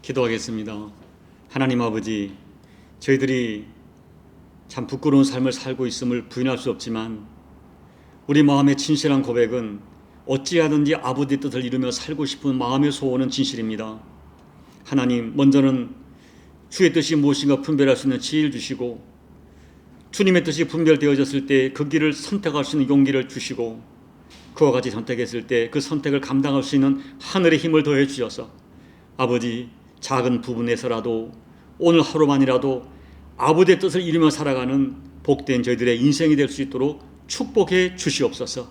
기도하겠습니다. 하나님 아버지, 저희들이 참 부끄러운 삶을 살고 있음을 부인할 수 없지만 우리 마음의 진실한 고백은 어찌하든지 아버지 뜻을 이루며 살고 싶은 마음의 소원은 진실입니다. 하나님, 먼저는 주의 뜻이 무엇인가 분별할 수 있는 지혜를 주시고, 주님의 뜻이 분별되어졌을 때 그 길을 선택할 수 있는 용기를 주시고, 그와 같이 선택했을 때 그 선택을 감당할 수 있는 하늘의 힘을 더해 주셔서 아버지, 작은 부분에서라도 오늘 하루만이라도 아버지의 뜻을 이루며 살아가는 복된 저희들의 인생이 될 수 있도록 축복해 주시옵소서.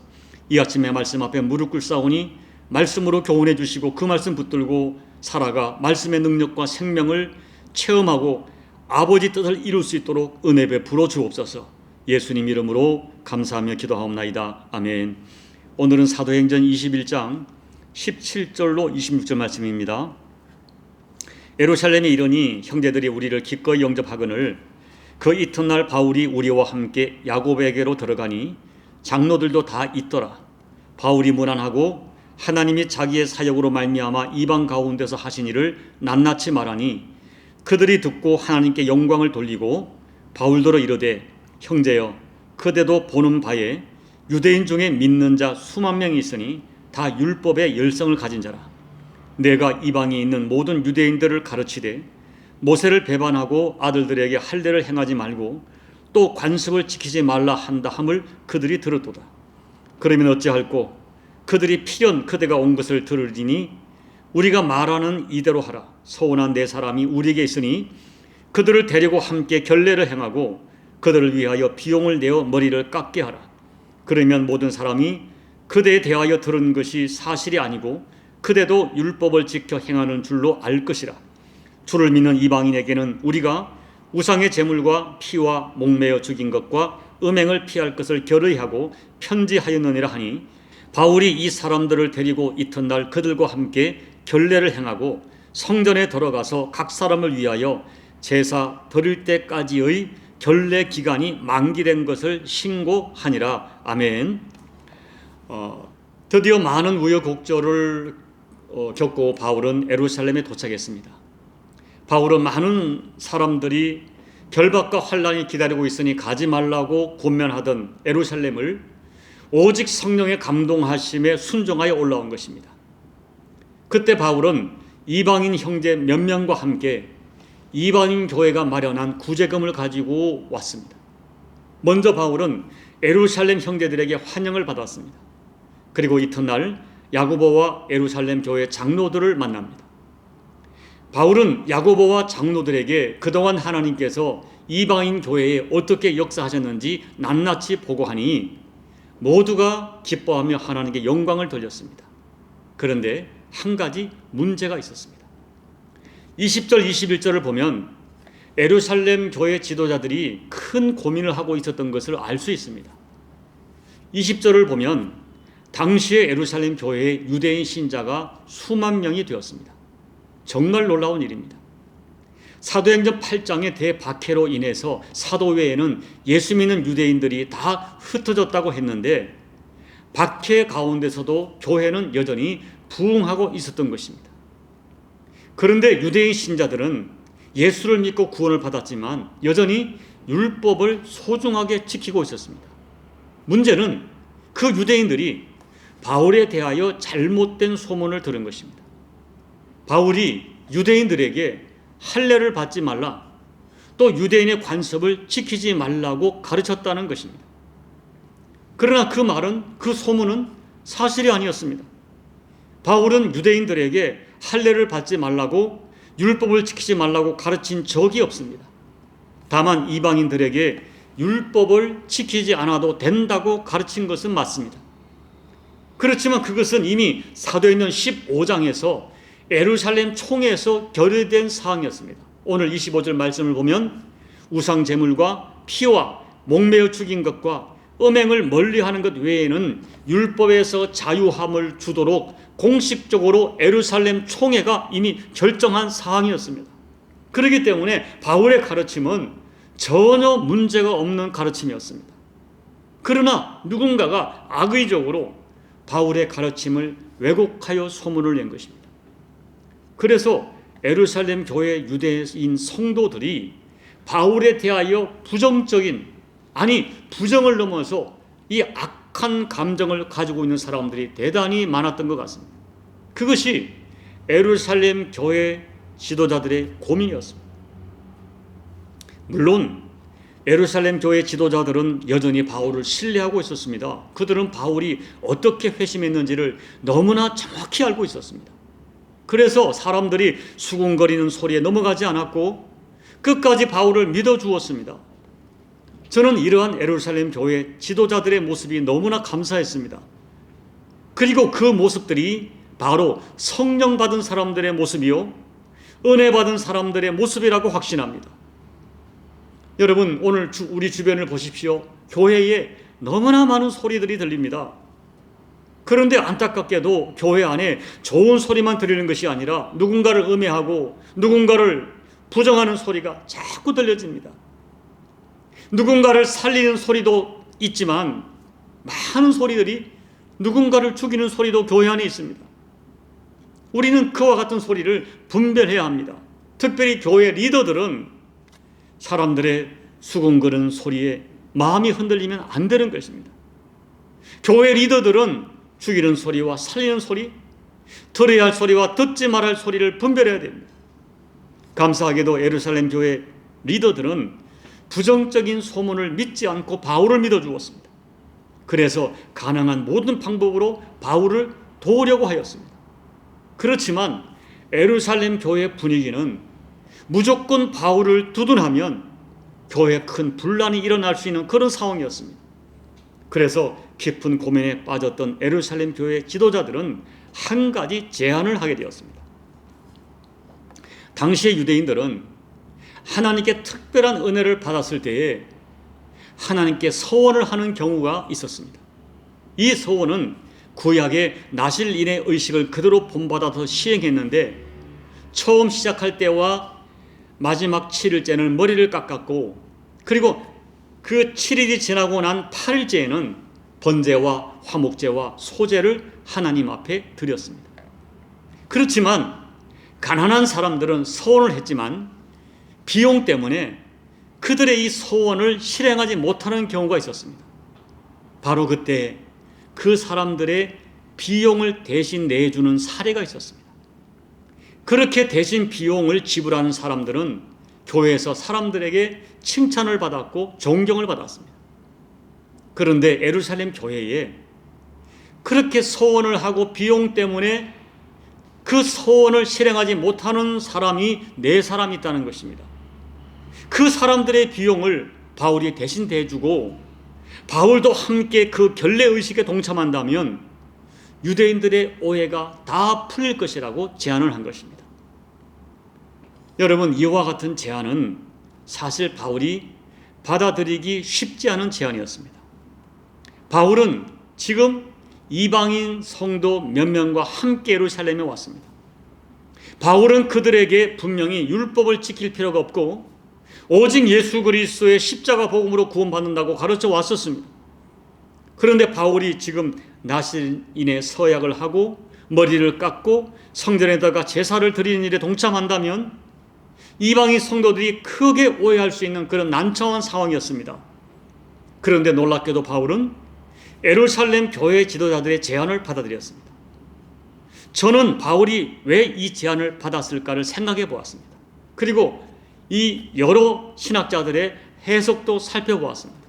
이 아침에 말씀 앞에 무릎 꿇사오니 말씀으로 교훈해 주시고 그 말씀 붙들고 살아가 말씀의 능력과 생명을 체험하고 아버지 뜻을 이룰 수 있도록 은혜 베풀어 주옵소서. 예수님 이름으로 감사하며 기도하옵나이다. 아멘. 오늘은 사도행전 21장 17절로 26절 말씀입니다. 예루살렘에 이르니 형제들이 우리를 기꺼이 영접하거늘 그 이튿날 바울이 우리와 함께 야고보에게로 들어가니 장로들도 다 있더라. 바울이 문안하고 하나님이 자기의 사역으로 말미암아 이방 가운데서 하신 일을 낱낱이 말하니 그들이 듣고 하나님께 영광을 돌리고 바울더러 이르되, 형제여, 그대도 보는 바에 유대인 중에 믿는 자 수만 명이 있으니 다 율법의 열성을 가진 자라. 내가 이방에 있는 모든 유대인들을 가르치되 모세를 배반하고 아들들에게 할례를 행하지 말고 또 관습을 지키지 말라 한다 함을 그들이 들었도다. 그러면 어찌할꼬? 그들이 필연 그대가 온 것을 들으리니 우리가 말하는 이대로 하라. 서운한 네 사람이 우리에게 있으니 그들을 데리고 함께 결례를 행하고 그들을 위하여 비용을 내어 머리를 깎게 하라. 그러면 모든 사람이 그대에 대하여 들은 것이 사실이 아니고 그대도 율법을 지켜 행하는 줄로 알 것이라. 주를 믿는 이방인에게는 우리가 우상의 제물과 피와 목매어 죽인 것과 음행을 피할 것을 결의하고 편지하였느니라 하니, 바울이 이 사람들을 데리고 이튿날 그들과 함께 결례를 행하고 성전에 들어가서 각 사람을 위하여 제사 드릴 때까지의 결례 기간이 만기된 것을 신고하니라. 아멘. 드디어 많은 우여곡절을 겪고 바울은 예루살렘에 도착했습니다. 바울은 많은 사람들이 결박과 환란이 기다리고 있으니 가지 말라고 권면하던 예루살렘을 오직 성령의 감동하심에 순종하여 올라온 것입니다. 그때 바울은 이방인 형제 몇 명과 함께 이방인 교회가 마련한 구제금을 가지고 왔습니다. 먼저 바울은 예루살렘 형제들에게 환영을 받았습니다. 그리고 이튿날 야고보와 예루살렘 교회 장로들을 만납니다. 바울은 야고보와 장로들에게 그동안 하나님께서 이방인 교회에 어떻게 역사하셨는지 낱낱이 보고하니 모두가 기뻐하며 하나님께 영광을 돌렸습니다. 그런데 한 가지 문제가 있었습니다. 20절 21절을 보면 예루살렘 교회 지도자들이 큰 고민을 하고 있었던 것을 알 수 있습니다. 20절을 보면 당시의 예루살렘 교회의 유대인 신자가 수만 명이 되었습니다. 정말 놀라운 일입니다. 사도행전 8장의 대박해로 인해서 사도회에는 예수 믿는 유대인들이 다 흩어졌다고 했는데 박해 가운데서도 교회는 여전히 부흥하고 있었던 것입니다. 그런데 유대인 신자들은 예수를 믿고 구원을 받았지만 여전히 율법을 소중하게 지키고 있었습니다. 문제는 그 유대인들이 바울에 대하여 잘못된 소문을 들은 것입니다. 바울이 유대인들에게 할례를 받지 말라, 또 유대인의 관습을 지키지 말라고 가르쳤다는 것입니다. 그러나 그 말은, 그 소문은 사실이 아니었습니다. 바울은 유대인들에게 할례를 받지 말라고, 율법을 지키지 말라고 가르친 적이 없습니다. 다만 이방인들에게 율법을 지키지 않아도 된다고 가르친 것은 맞습니다. 그렇지만 그것은 이미 사도행전 15장에서 예루살렘 총회에서 결의된 사항이었습니다. 오늘 25절 말씀을 보면 우상 제물과 피와 목매어 죽인 것과 음행을 멀리하는 것 외에는 율법에서 자유함을 주도록 공식적으로 예루살렘 총회가 이미 결정한 사항이었습니다. 그렇기 때문에 바울의 가르침은 전혀 문제가 없는 가르침이었습니다. 그러나 누군가가 악의적으로 바울의 가르침을 왜곡하여 소문을 낸 것입니다. 그래서 예루살렘 교회 유대인 성도들이 바울에 대하여 부정을 넘어서 이 악한 감정을 가지고 있는 사람들이 대단히 많았던 것 같습니다. 그것이 예루살렘 교회 지도자들의 고민이었습니다. 물론 예루살렘 교회 지도자들은 여전히 바울을 신뢰하고 있었습니다. 그들은 바울이 어떻게 회심했는지를 너무나 정확히 알고 있었습니다. 그래서 사람들이 수군거리는 소리에 넘어가지 않았고 끝까지 바울을 믿어주었습니다. 저는 이러한 예루살렘 교회 지도자들의 모습이 너무나 감사했습니다. 그리고 그 모습들이 바로 성령 받은 사람들의 모습이요, 은혜 받은 사람들의 모습이라고 확신합니다. 여러분, 오늘 우리 주변을 보십시오. 교회에 너무나 많은 소리들이 들립니다. 그런데 안타깝게도 교회 안에 좋은 소리만 들리는 것이 아니라 누군가를 음해하고 누군가를 부정하는 소리가 자꾸 들려집니다. 누군가를 살리는 소리도 있지만 많은 소리들이 누군가를 죽이는 소리도 교회 안에 있습니다. 우리는 그와 같은 소리를 분별해야 합니다. 특별히 교회 리더들은 사람들의 수군거리는 소리에 마음이 흔들리면 안 되는 것입니다. 교회 리더들은 죽이는 소리와 살리는 소리, 들어야 할 소리와 듣지 말아야 할 소리를 분별해야 됩니다. 감사하게도 예루살렘 교회 리더들은 부정적인 소문을 믿지 않고 바울을 믿어주었습니다. 그래서 가능한 모든 방법으로 바울을 도우려고 하였습니다. 그렇지만 예루살렘 교회 분위기는 무조건 바울을 두둔하면 교회에 큰 분란이 일어날 수 있는 그런 상황이었습니다. 그래서 깊은 고민에 빠졌던 예루살렘 교회 지도자들은 한 가지 제안을 하게 되었습니다. 당시의 유대인들은 하나님께 특별한 은혜를 받았을 때에 하나님께 서원을 하는 경우가 있었습니다. 이 서원은 구약의 나실인의 의식을 그대로 본받아서 시행했는데 처음 시작할 때와 마지막 7일째는 머리를 깎았고 그리고 그 7일이 지나고 난 8일째에는 번제와 화목제와 소제를 하나님 앞에 드렸습니다. 그렇지만 가난한 사람들은 서원을 했지만 비용 때문에 그들의 이 서원을 실행하지 못하는 경우가 있었습니다. 바로 그때 그 사람들의 비용을 대신 내주는 사례가 있었습니다. 그렇게 대신 비용을 지불하는 사람들은 교회에서 사람들에게 칭찬을 받았고 존경을 받았습니다. 그런데 예루살렘 교회에 그렇게 서원을 하고 비용 때문에 그 서원을 실행하지 못하는 사람이 4사람이 있다는 것입니다. 그 사람들의 비용을 바울이 대신 대주고 바울도 함께 그 결례의식에 동참한다면 유대인들의 오해가 다 풀릴 것이라고 제안을 한 것입니다. 여러분, 이와 같은 제안은 사실 바울이 받아들이기 쉽지 않은 제안이었습니다. 바울은 지금 이방인 성도 몇 명과 함께 예루살렘에 왔습니다. 바울은 그들에게 분명히 율법을 지킬 필요가 없고 오직 예수 그리스도의 십자가 복음으로 구원받는다고 가르쳐 왔었습니다. 그런데 바울이 지금 나실인의 서약을 하고 머리를 깎고 성전에다가 제사를 드리는 일에 동참한다면 이방인 성도들이 크게 오해할 수 있는 그런 난처한 상황이었습니다. 그런데 놀랍게도 바울은 예루살렘 교회 지도자들의 제안을 받아들였습니다. 저는 바울이 왜 이 제안을 받았을까를 생각해 보았습니다. 그리고 이 여러 신학자들의 해석도 살펴보았습니다.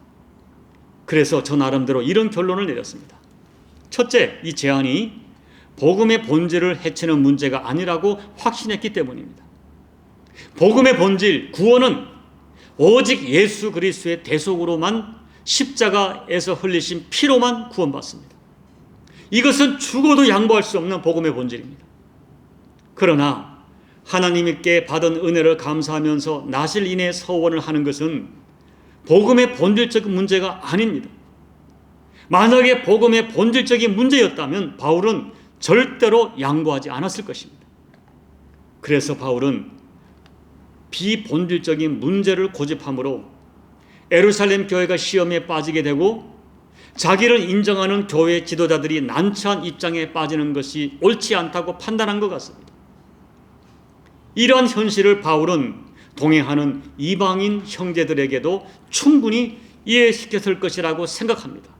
그래서 저 나름대로 이런 결론을 내렸습니다. 첫째, 이 제안이 복음의 본질을 해치는 문제가 아니라고 확신했기 때문입니다. 복음의 본질, 구원은 오직 예수 그리스도의 대속으로만 십자가에서 흘리신 피로만 구원받습니다. 이것은 죽어도 양보할 수 없는 복음의 본질입니다. 그러나 하나님께 받은 은혜를 감사하면서 나실인의 서원을 하는 것은 복음의 본질적인 문제가 아닙니다. 만약에 복음의 본질적인 문제였다면 바울은 절대로 양보하지 않았을 것입니다. 그래서 바울은 비본질적인 문제를 고집함으로 예루살렘 교회가 시험에 빠지게 되고 자기를 인정하는 교회 지도자들이 난처한 입장에 빠지는 것이 옳지 않다고 판단한 것 같습니다. 이러한 현실을 바울은 동행하는 이방인 형제들에게도 충분히 이해시켰을 것이라고 생각합니다.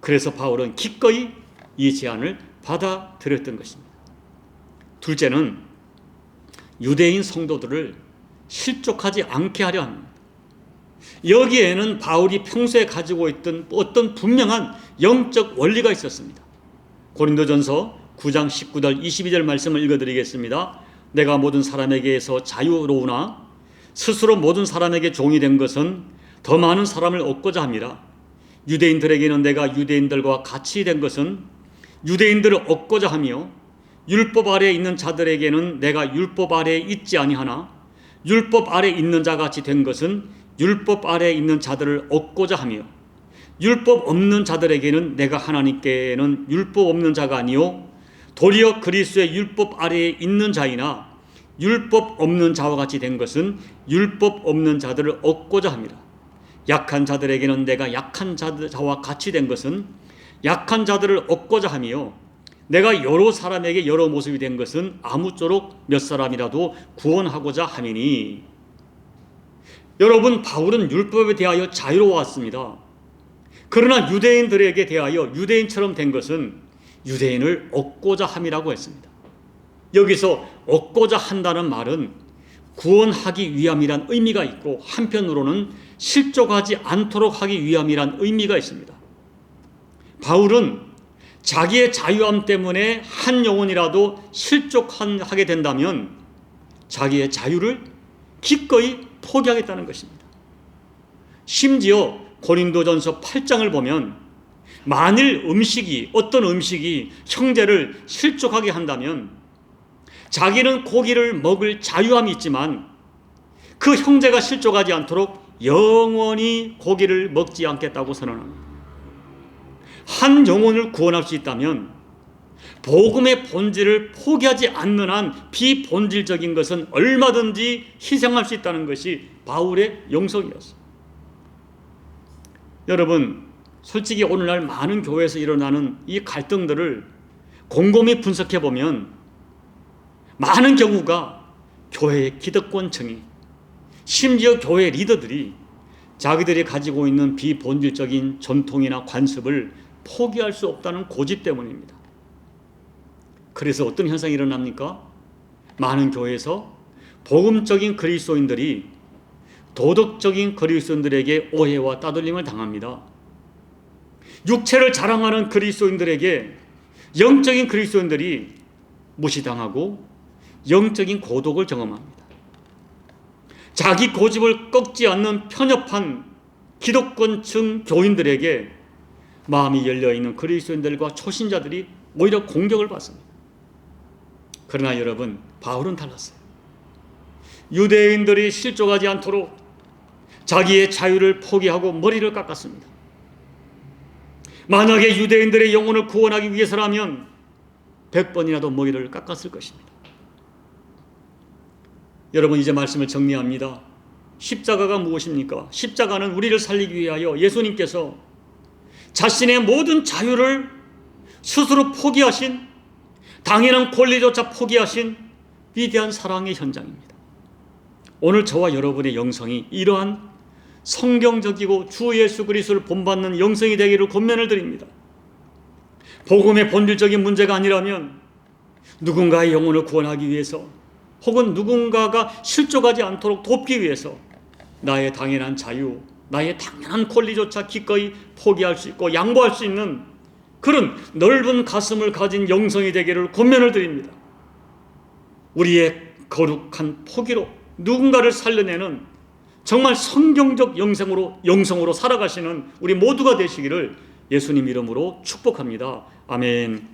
그래서 바울은 기꺼이 이 제안을 받아들였던 것입니다. 둘째는 유대인 성도들을 실족하지 않게 하려 합니다. 여기에는 바울이 평소에 가지고 있던 어떤 분명한 영적 원리가 있었습니다. 고린도전서 9장 19절 22절 말씀을 읽어드리겠습니다. 내가 모든 사람에게서 자유로우나 스스로 모든 사람에게 종이 된 것은 더 많은 사람을 얻고자 함이라. 유대인들에게는 내가 유대인들과 같이 된 것은 유대인들을 얻고자 하며 율법 아래에 있는 자들에게는 내가 율법 아래에 있지 아니하나 율법 아래에 있는 자같이 된 것은 율법 아래에 있는 자들을 얻고자 하며 율법 없는 자들에게는 내가 하나님께는 율법 없는 자가 아니요 도리어 그리스도의 율법 아래에 있는 자이나 율법 없는 자와 같이 된 것은 율법 없는 자들을 얻고자 합니다. 약한 자들에게는 내가 약한 자와 같이 된 것은 약한 자들을 얻고자 하며 내가 여러 사람에게 여러 모습이 된 것은 아무쪼록 몇 사람이라도 구원하고자 함이니. 여러분, 바울은 율법에 대하여 자유로웠습니다. 그러나 유대인들에게 대하여 유대인처럼 된 것은 유대인을 얻고자 함이라고 했습니다. 여기서 얻고자 한다는 말은 구원하기 위함이란 의미가 있고 한편으로는 실족하지 않도록 하기 위함이란 의미가 있습니다. 바울은 자기의 자유함 때문에 한 영혼이라도 실족하게 된다면 자기의 자유를 기꺼이 포기하겠다는 것입니다. 심지어 고린도전서 8장을 보면 만일 어떤 음식이 형제를 실족하게 한다면 자기는 고기를 먹을 자유함이 있지만 그 형제가 실족하지 않도록 영원히 고기를 먹지 않겠다고 선언합니다. 한 영혼을 구원할 수 있다면 복음의 본질을 포기하지 않는 한 비본질적인 것은 얼마든지 희생할 수 있다는 것이 바울의 영성이었습니다. 여러분, 솔직히 오늘날 많은 교회에서 일어나는 이 갈등들을 곰곰이 분석해 보면 많은 경우가 교회의 기득권층이, 심지어 교회 리더들이 자기들이 가지고 있는 비본질적인 전통이나 관습을 포기할 수 없다는 고집 때문입니다. 그래서 어떤 현상이 일어납니까? 많은 교회에서 복음적인 그리스도인들이 도덕적인 그리스도인들에게 오해와 따돌림을 당합니다. 육체를 자랑하는 그리스도인들에게 영적인 그리스도인들이 무시당하고 영적인 고독을 경험합니다. 자기 고집을 꺾지 않는 편협한 기독권층 교인들에게 마음이 열려있는 그리스도인들과 초신자들이 오히려 공격을 받습니다. 그러나 여러분, 바울은 달랐어요. 유대인들이 실족하지 않도록 자기의 자유를 포기하고 머리를 깎았습니다. 만약에 유대인들의 영혼을 구원하기 위해서라면 100번이라도 머리를 깎았을 것입니다. 여러분, 이제 말씀을 정리합니다. 십자가가 무엇입니까? 십자가는 우리를 살리기 위하여 예수님께서 자신의 모든 자유를 스스로 포기하신, 당연한 권리조차 포기하신 위대한 사랑의 현장입니다. 오늘 저와 여러분의 영성이 이러한 성경적이고 주 예수 그리스도를 본받는 영성이 되기를 권면을 드립니다. 복음의 본질적인 문제가 아니라면 누군가의 영혼을 구원하기 위해서 혹은 누군가가 실족하지 않도록 돕기 위해서 나의 당연한 자유, 나의 당연한 권리조차 기꺼이 포기할 수 있고 양보할 수 있는 그런 넓은 가슴을 가진 영성이 되기를 권면을 드립니다. 우리의 거룩한 포기로 누군가를 살려내는 정말 성경적 영성으로 살아가시는 우리 모두가 되시기를 예수님 이름으로 축복합니다. 아멘.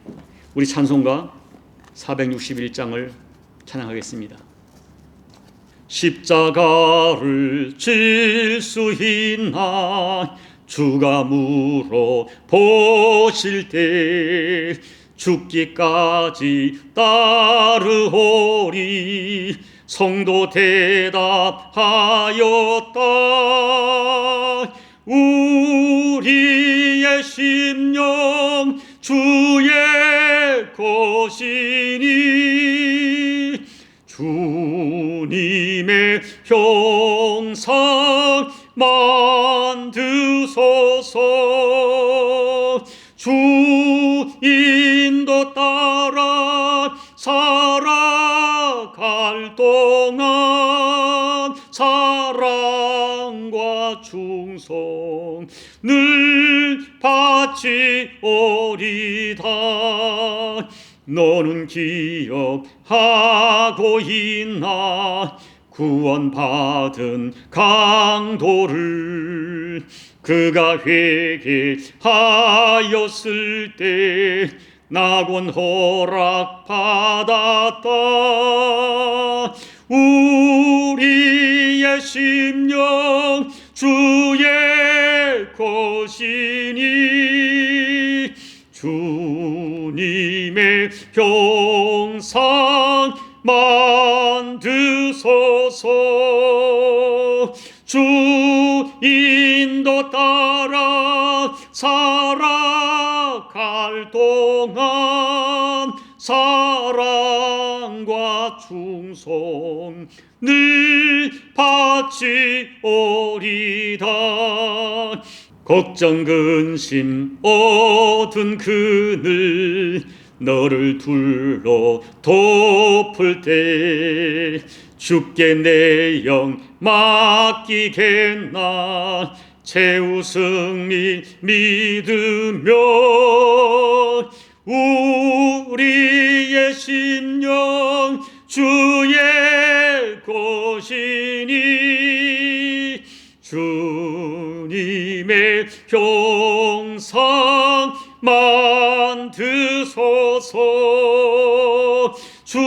우리 찬송가 461장을 찬양하겠습니다. 십자가를 질 수 있나 주가 물어보실 때 죽기까지 따르오리 성도 대답하였다. 우리의 심령 주의 것이니 주 주님의 형상 만드소서. 주 인도 따라 살아갈 동안 사랑과 충성 늘 바치오리다. 너는 기억하고 있나 구원받은 강도를. 그가 회개하였을 때 낙원 허락받았다. 우리의 심령 주의 것이니 주님의 형상 만드소서. 주 인도 따라 살아갈 동안 사랑과 충성 늘 바치오리다. 걱정 근심 어두운 그늘 너를 둘러 덮을 때 주께 내 영 맡기겠나. 최후 승리 믿으며 우리의 심령 주의 것이니 주님의 형상 만드소서. 주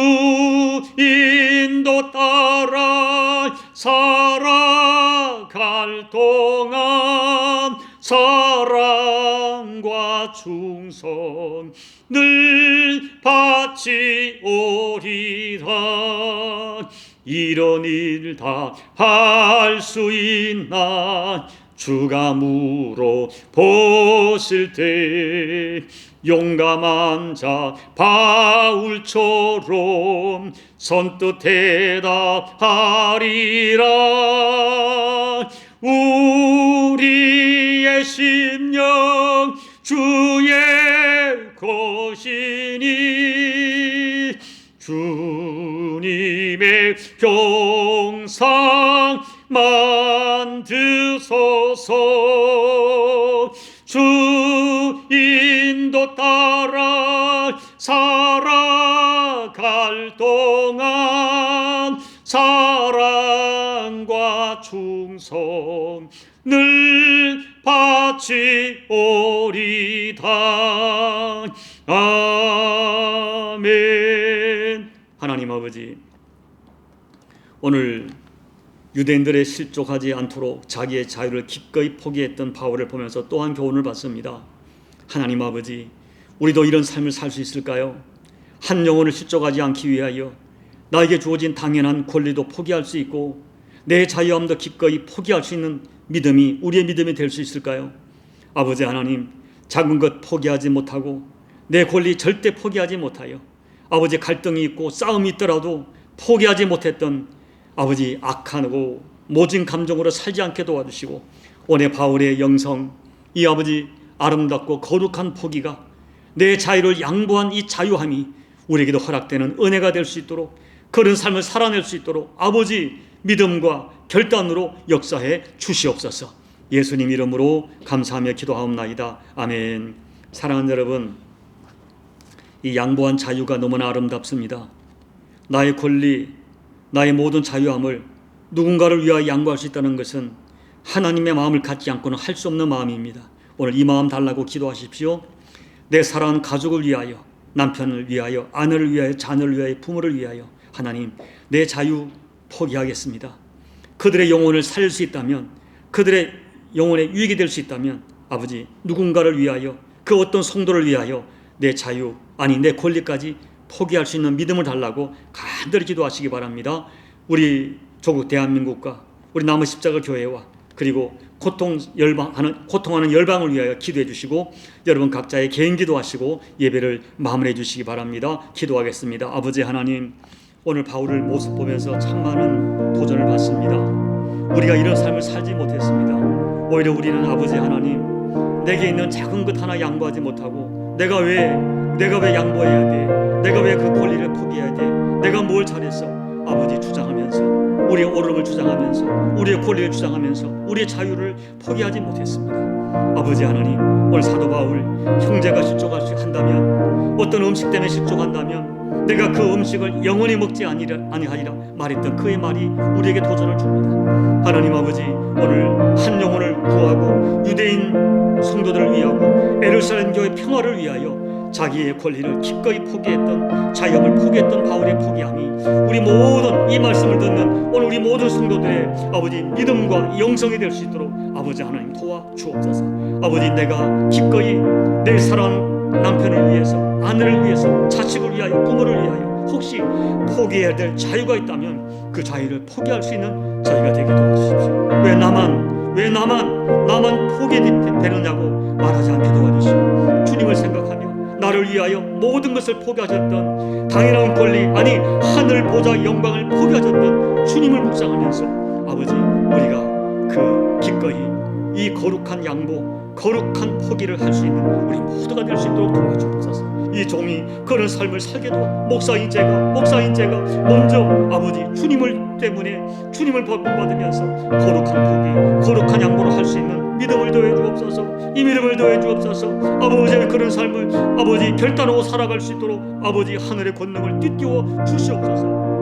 인도 따라 살아갈 동안 사랑과 충성 늘 바치오리라. 이런 일 다 할 수 있나 주가 물어보실 때 용감한 자 바울처럼 선뜻 대답하리라. 우리의 심령 주의 것이니 주님의 형상 만드소서. 주 인도 따라 살아갈 동안 사랑과 충성 늘 바치오리다. 아멘. 하나님 아버지, 오늘 유대인들의 실족하지 않도록 자기의 자유를 기꺼이 포기했던 바울을 보면서 또한 교훈을 받습니다. 하나님 아버지, 우리도 이런 삶을 살 수 있을까요? 한 영혼을 실족하지 않기 위하여 나에게 주어진 당연한 권리도 포기할 수 있고 내 자유함도 기꺼이 포기할 수 있는 믿음이 우리의 믿음이 될 수 있을까요? 아버지 하나님, 작은 것 포기하지 못하고 내 권리 절대 포기하지 못하여 아버지 갈등이 있고 싸움이 있더라도 포기하지 못했던 아버지 악하고 모진 감정으로 살지 않게 도와주시고 오늘 바울의 영성, 이 아버지 아름답고 거룩한 포기가 내 자유를 양보한 이 자유함이 우리에게도 허락되는 은혜가 될 수 있도록 그런 삶을 살아낼 수 있도록 아버지 믿음과 결단으로 역사해 주시옵소서. 예수님 이름으로 감사하며 기도하옵나이다. 아멘. 사랑하는 여러분, 이 양보한 자유가 너무나 아름답습니다. 나의 권리, 나의 모든 자유함을 누군가를 위하여 양보할 수 있다는 것은 하나님의 마음을 갖지 않고는 할 수 없는 마음입니다. 오늘 이 마음 달라고 기도하십시오. 내 사랑하는 가족을 위하여, 남편을 위하여, 아내를 위하여, 자녀를 위하여, 부모를 위하여 하나님, 내 자유 포기하겠습니다. 그들의 영혼을 살릴 수 있다면, 그들의 영혼에 유익이 될 수 있다면 아버지 누군가를 위하여, 그 어떤 성도를 위하여 내 자유, 아니 내 권리까지 포기할 수 있는 믿음을 달라고 간절히 기도하시기 바랍니다. 우리 조국 대한민국과 우리 남은 십자가 교회와 그리고 고통하는 열방을 위하여 기도해 주시고 여러분 각자의 개인 기도하시고 예배를 마무리해 주시기 바랍니다. 기도하겠습니다. 아버지 하나님, 오늘 바울을 모습 보면서 참 많은 도전을 받습니다. 우리가 이런 삶을 살지 못했습니다. 오히려 우리는 아버지 하나님, 내게 있는 작은 것 하나 양보하지 못하고 내가 왜 양보해야 돼? 내가 왜 그 권리를 포기해야 돼? 내가 뭘 잘했어? 아버지 주장하면서, 우리의 옳음을 주장하면서, 우리의 권리를 주장하면서 우리의 자유를 포기하지 못했습니다. 아버지 하나님, 오늘 사도 바울, 형제가 실족한다면, 어떤 음식 때문에 실족한다면 내가 그 음식을 영원히 먹지 아니하리라 말했던 그의 말이 우리에게 도전을 줍니다. 하나님 아버지, 오늘 한 영혼을 구하고 유대인 성도들을 위하고 예루살렘 교회 평화를 위하여 자기의 권리를 기꺼이 포기했던, 자유함을 포기했던 바울의 포기함이 우리 모든 이 말씀을 듣는 오늘 우리 모든 성도들의 아버지 믿음과 영성이 될 수 있도록 아버지 하나님 도와주옵소서. 아버지, 내가 기꺼이 내 사랑하는 남편을 위해서, 아내를 위해서, 자식을 위하여, 부모를 위하여 혹시 포기해야 될 자유가 있다면 그 자유를 포기할 수 있는 저희가 되게 도와주십시오. 왜 나만 포기되느냐고 말하지 않게 도와주시오. 주님을 생각하며 나를 위하여 모든 것을 포기하셨던, 당연한 권리, 아니 하늘 보좌 영광을 포기하셨던 주님을 묵상하면서 아버지, 우리가 그 기꺼이 이 거룩한 양보, 거룩한 포기를 할 수 있는 우리 모두가 될 수 있도록 도와주옵소서. 이 종이 그런 삶을 살게 도와 목사인 제가 먼저 아버지 주님을 때문에 주님을 받으면서 거룩한 포기, 거룩한 양보를 할 수 있는 믿음을 더해 주옵소서. 이 믿음을 더해 주옵소서. 아버지, 그런 삶을 아버지 결단하고 살아갈 수 있도록 아버지 하늘의 권능을 띠띠워 주시옵소서.